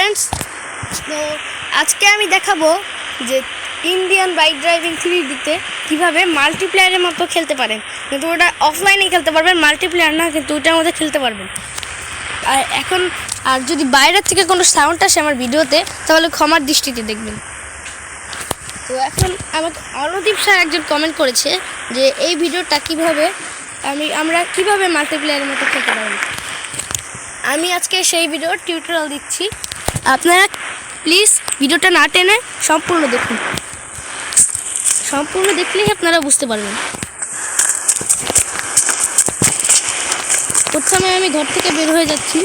Friends तो आज के आमी देखाबो जे इंडियन बाइक ड्राइविंग 3D কিভাবে মাল্টিপ্লেয়ারের মতো খেলতে পারেন কিন্তু ওটা অফলাইনে খেলতে পারবেন মাল্টিপ্লেয়ার না কিন্তু ওটার মধ্যে খেলতে পারবেন আর এখন আর যদি বাইরে থেকে কোনো সাউন্ড আসে আমার ভিডিওতে তাহলে ক্ষমার দৃষ্টিতে দেখবেন। তো এখন আমাকে অলদীপ স্যার একজন কমেন্ট করেছে যে এই ভিডিওটা কিভাবে আমরা কিভাবে মাল্টিপ্লেয়ারের মতো খেলতে পারবো। আমি আজকে সেই ভিডিওর টিউটোরিয়াল দিচ্ছি, আপনারা প্লিজ ভিডিওটা না টেনে সম্পূর্ণ দেখুন, সম্পূর্ণ দেখলেই আপনারা বুঝতে পারবেন। প্রথমে আমি ঘর থেকে বের হয়ে যাচ্ছি,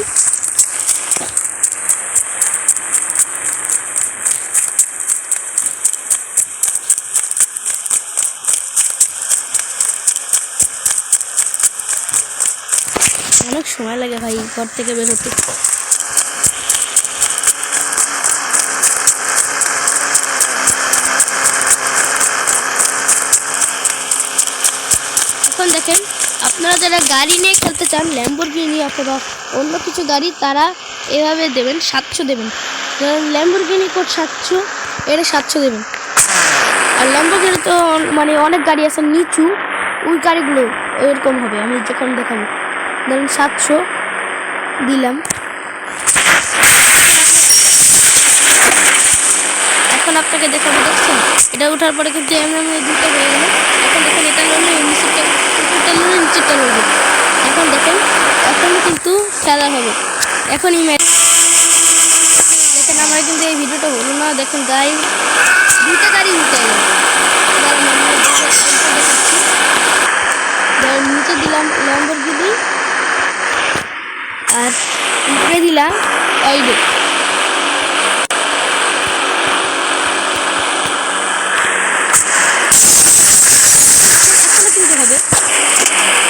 অনেক সময় লাগে ভাই ঘর থেকে বের হতে। এখন দেখেন আপনারা যারা গাড়ি নিয়ে খেলতে চান ল্যাম্বরগিনি অথবা অন্য কিছু গাড়ি তারা এভাবে দেবেন 700 দেবেন, ল্যাম্বরগিনি কোড 700 এর 700 দেবেন। আর ল্যাম্বরগিনি তো মানে অনেক গাড়ি আছে নিচু, ওই গাড়িগুলো এরকম হবে। আমি যখন দেখাবো ধরুন 700 দিলাম। এখন আপনাকে দেখাবো, দেখছেন এটা ওঠার পরে কিন্তু এমনি দুটো হয়ে গেল। এখন দেখেন এটা লড়লে নিচেরটা লড়বে। এখন দেখেন এখন কিন্তু খেলা হবে। এখন দেখেন আমার কিন্তু এই ভিডিওটা হলো না, দেখেন গাড়ি দুইটা গাড়ি উঠে গেল। নিচে দিলাম ল্যাম্বরগিনি আর উপরে দিলাম অয়েল। কিন্তু হবে,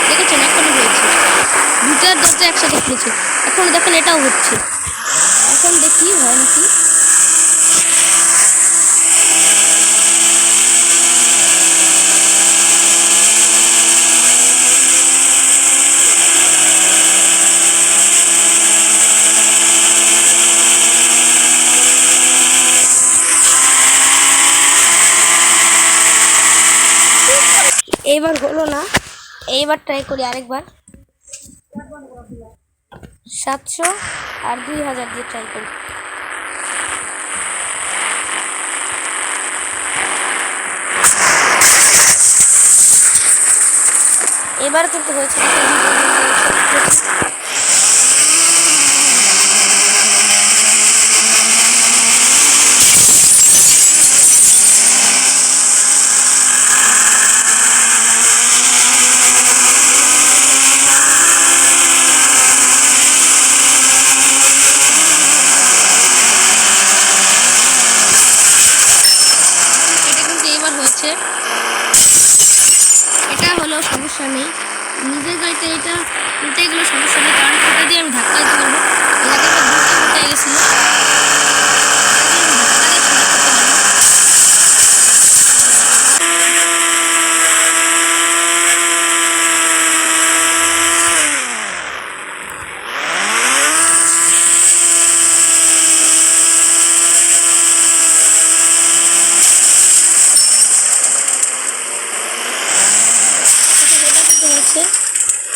দেখেছেন এখনো হয়েছে, দুটার দরজা একসাথে খুলেছে। এখন দেখেন এটাও হচ্ছে। এখন দেখি হয় নাকি। এইবার হলো না, এইবার ট্রাই করি আরেকবার। 700 আর 2000 দিয়ে ট্রাই করি। এবার কিন্তু হয়েছে। হয়েছে এটা হলো সমস্যা নেই, নিজের গাড়িতে এটা উল্টে গেলে সমস্যা নেই, কারণ এটা দিয়ে আমি ধাক্কা দিতে পারবো। উল্টে গেছিল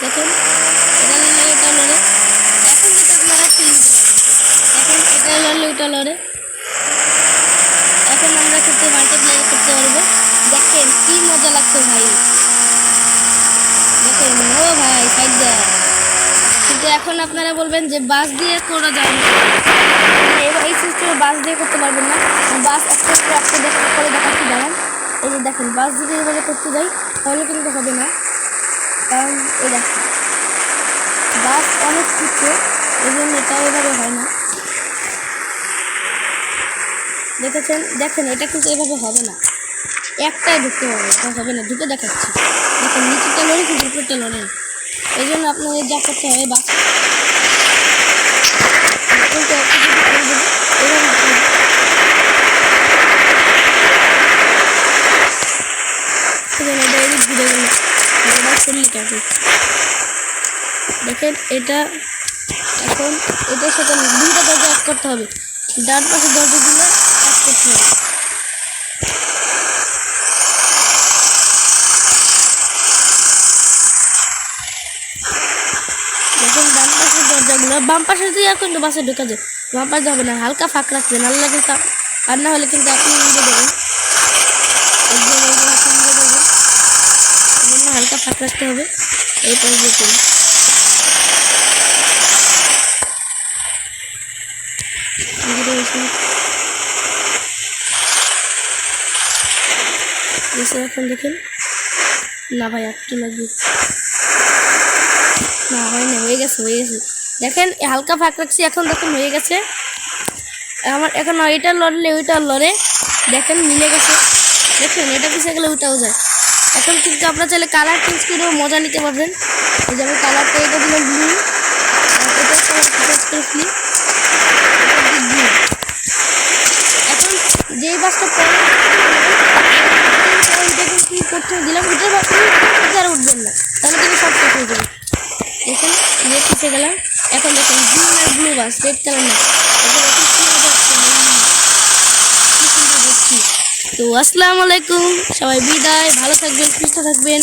দেখুন এটা লড়ে, এখন যেটা আপনারা ফিল দিতে পারবেন। এখন এটা লড়লে ওটা লড়ে। এখন আমরা কিন্তু মাল্টিপ্লেয়ার করতে পারবো। দেখেন কি মজা লাগছে ভাই, দেখেন ও ভাই সাইড দেয়। কিন্তু এখন আপনারা বলবেন যে বাস দিয়ে করা যায় না, এবার এই সিস্টেমে বাস দিয়ে করতে পারবেন না। বাস একটা করে দেখাচ্ছি, দাঁড়ান। এই যে দেখেন বাস যদি এভাবে করতে যাই তাহলে কিন্তু হবে না, কারণ এই দেখেন বাস অনেক কিছু, এই জন্য এটা এভাবে হয় না। দেখেছেন, দেখেন এটা কিন্তু এভাবে হবে না, একটাই ঢুকতে হবে, এটা হবে না। দুটো দেখাচ্ছি, দেখেন নিচেটা লড়ে কিন্তু উপরটা লড়ে না। এই জন্য আপনাদের যা করতে হবে বাস দেখেন এটা এখন এটার সাথে দুইটা দরজা এক করতে হবে, ডান পাশে দরজাগুলো কাজ করতে হবে। দেখুন ডান পাশের দরজাগুলো, বাম পাশে দিয়ে কিন্তু বাসে ঢোকা যায়, বাম পাশে হবে না, হালকা ফাঁক রাখবেন, আল্লাহ কিন্তু আর না হলে কিন্তু আপনি উড়ে দেবেন, একদম এই জায়গাটা উড়ে দেবেন, এই জন্য হালকা ফাঁক রাখতে হবে। এই পাশ দিয়ে করুন। এখন দেখুন না ভাই একটু লাগবে, না হয় না, হয়ে গেছে হয়ে গেছে। দেখেন হালকা ফাঁক রাখছি, এখন দেখুন হয়ে গেছে আমার। এখন এটা লড়লে ওইটা লড়ে, দেখেন মিলে গেছে। দেখেন এটা পিছিয়ে গেলে ওইটাও যায়। এখন কিন্তু আপনারা চাইলে কালার চেঞ্জ করেও মজা নিতে পারবেন। এই যেমন কালারটা এটা দিলাম ব্লু, এটা চেঞ্জ করে ফেলি, ব্লু। এখন যেই বাসটা পরে কি করতে দিলাম, ওইটার বাসটা আর উঠবেন না, তাহলে কিন্তু সব শেষ হয়ে যাবে। দেখুন যে পিছিয়ে গেলাম। এখন দেখুন গ্রিন আর ব্লু বাস, রেড কালার না। তো আসসালামু আলাইকুম, সবাই বিদায়, ভালো থাকবেন, সুস্থ থাকবেন।